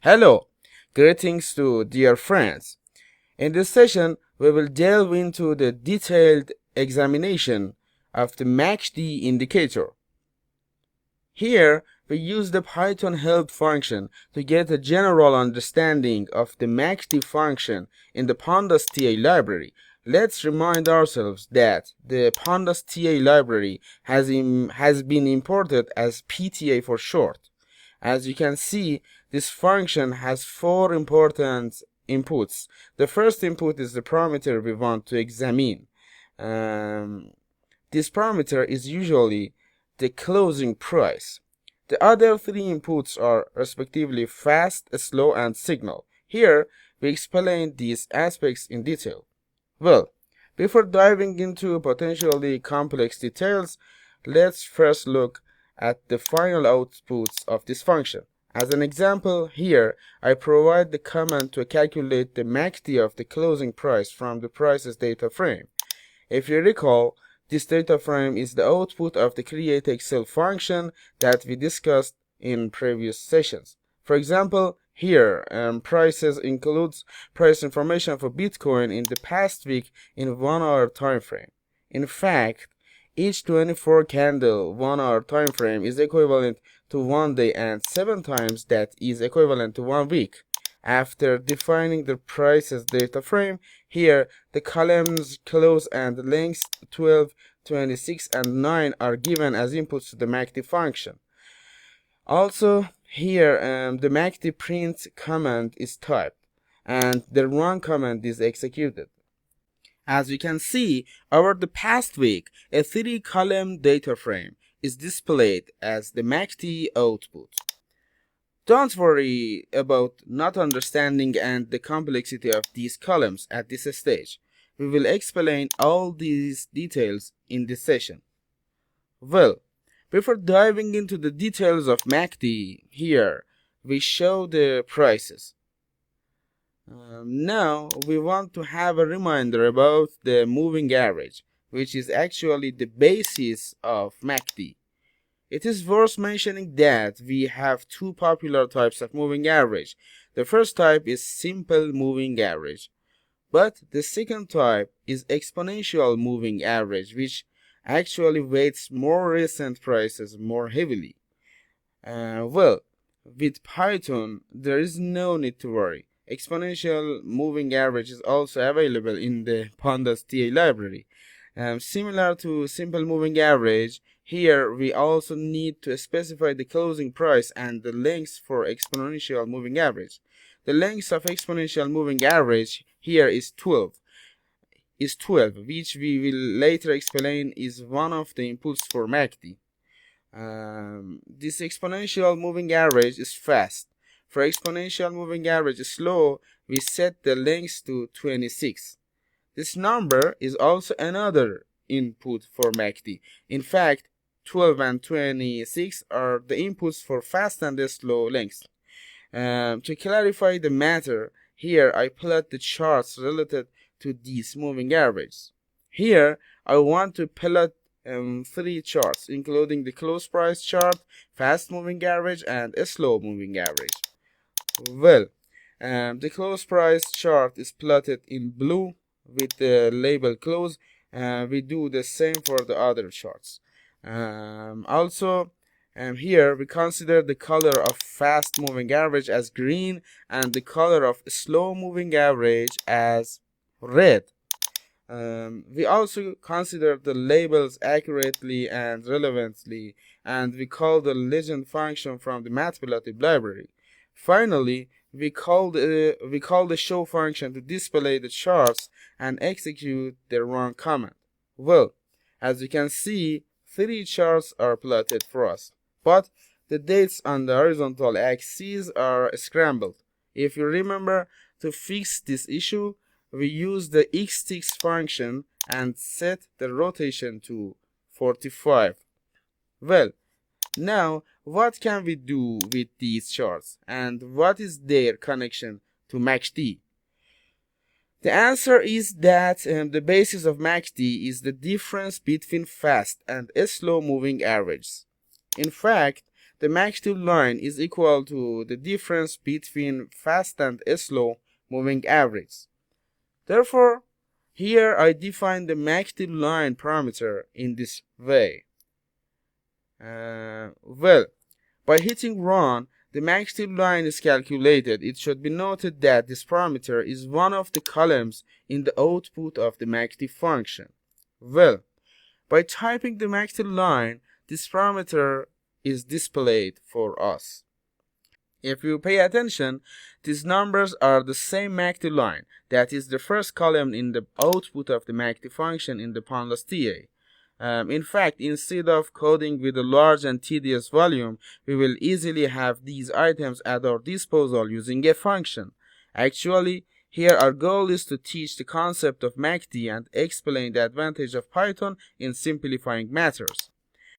Hello, greetings to dear friends. In this session, we will delve into the detailed examination of the MACD indicator. Here, we use the Python help function to get a general understanding of the MACD function in the Pandas TA library. Let's remind ourselves that the Pandas TA library has been imported as PTA for short. As you can see, this function has four important inputs. The first input is the parameter we want to examine. This parameter is usually the closing price. The other three inputs are respectively fast, slow, and signal. Here, we explain these aspects in detail. Well, before diving into potentially complex details, let's first look at the final outputs of this function. As an example, here I provide the command to calculate the MACD of the closing price from the prices data frame. If you recall, this data frame is the output of the create Excel function that we discussed in previous sessions. For example, here prices includes price information for Bitcoin in the past week in 1 hour time frame. In fact, each 24 candle 1 hour time frame is equivalent to 1 day, and 7 times that is equivalent to 1 week. After defining the prices data frame, here the columns close and lengths 12, 26, and 9 are given as inputs to the MACD function. Also, here the MACD print command is typed and the run command is executed. As you can see, over the past week, a 3-column data frame is displayed as the MACD output. Don't worry about not understanding and the complexity of these columns at this stage. We will explain all these details in this session. Well, before diving into the details of MACD, here we show the prices. Now we want to have a reminder about the moving average, which is actually the basis of MACD. It is worth mentioning that we have two popular types of moving average. The first type is simple moving average, but the second type is exponential moving average, which actually weights more recent prices more heavily. Well, with Python, there is no need to worry. Exponential moving average is also available in the Pandas TA library. Similar to simple moving average, here we also need to specify the closing price and the length for exponential moving average. The length of exponential moving average here is 12, which we will later explain is one of the inputs for MACD. This exponential moving average is fast. For exponential moving average slow, we set the length to 26. This number is also another input for MACD. In fact, 12 and 26 are the inputs for fast and slow lengths. To clarify the matter, here I plot the charts related to these moving averages. Here I want to plot 3 charts, including the close price chart, fast moving average, and a slow moving average. Well, the close price chart is plotted in blue with the label close. We do the same for the other charts. Also, here we consider the color of fast moving average as green and the color of slow moving average as red. We also consider the labels accurately and relevantly, and we call the legend function from the Matplotlib library. Finally, we call the show function to display the charts and execute the run command. Well, as you can see, 3 charts are plotted for us, but the dates on the horizontal axes are scrambled. If you remember, to fix this issue, we use the xticks function and set the rotation to 45. Well, now what can we do with these charts, and what is their connection to MACD? The answer is that the basis of MACD is the difference between fast and slow moving averages. In fact, the MACD line is equal to the difference between fast and slow moving average. Therefore, here I define the MACD line parameter in this way. Well, by hitting run, the MACD line is calculated. It should be noted that this parameter is one of the columns in the output of the MACD function. Well, by typing the MACD line, this parameter is displayed for us. If you pay attention, these numbers are the same MACD line, that is the first column in the output of the MACD function in the pandas TA. In fact, instead of coding with a large and tedious volume, we will easily have these items at our disposal using a function. Actually, here our goal is to teach the concept of MACD and explain the advantage of Python in simplifying matters.